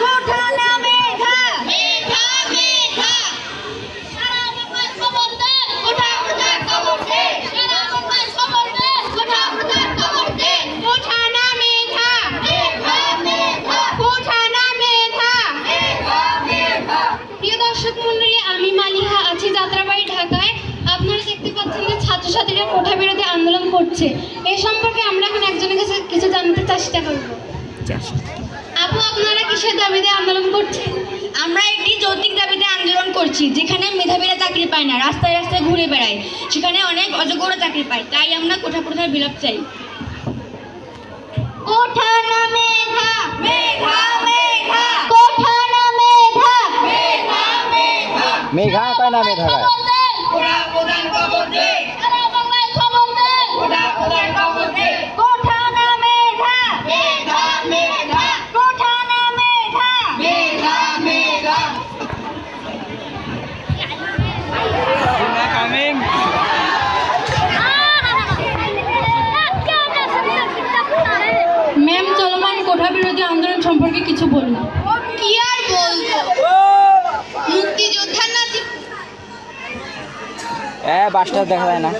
কোঠা না মেধা মেধা মেধা সারা বাংলায় খবর দে কোঠা কোঠা খবর দে সারা বাংলায় খবর দে কোঠা কোঠা খবর দে কোঠা না মেধা মেধা মেধা কোঠা না মেধা মেধা মেধা। প্রিয় দর্শক মণ্ডলী, আমি মালিহা আছি যাত্রাবাড়ি ঢাকায়। আপনারা দেখতে পাচ্ছেন যে ছাত্রছাত্রীরা কোঠা বিরোধী আন্দোলন করছে। এই সম্পর্কে আমরা এখন একজনের কাছে কিছু জানতে চেষ্টা করব। আপু, আপনারা কিসের দাবিতে আন্দোলন করছেন? আমরা একটি যৌক্তিক দাবিতে আন্দোলন করছি, যেখানে মেধাবীরা চাকরি পায় না, রাস্তায় রাস্তায় ঘুরে বেড়ায়, সেখানে অনেক অযোগ্যরা চাকরি পায়। তাই আমরা কোঠা প্রথার বিলোপ চাই। কোঠা না মেধা মেধা মেধা কোঠা না মেধা মেধা মেধা মেঘা কয় না মেধা কয় কোঠা প্রধান খবর দে সারা বাংলায় খবর দে কোঠা প্রধান খবর দে কোঠা না মেধা মেধা মেধা কোঠা না মেধা মেধা মেধা। ম্যাম, চলমান কোঠা বিরোধী আন্দোলন সম্পর্কে কিছু বলুন। কি আর বলবো, মুক্তিযোদ্ধার নাতি বাসটা দেখা যায় না।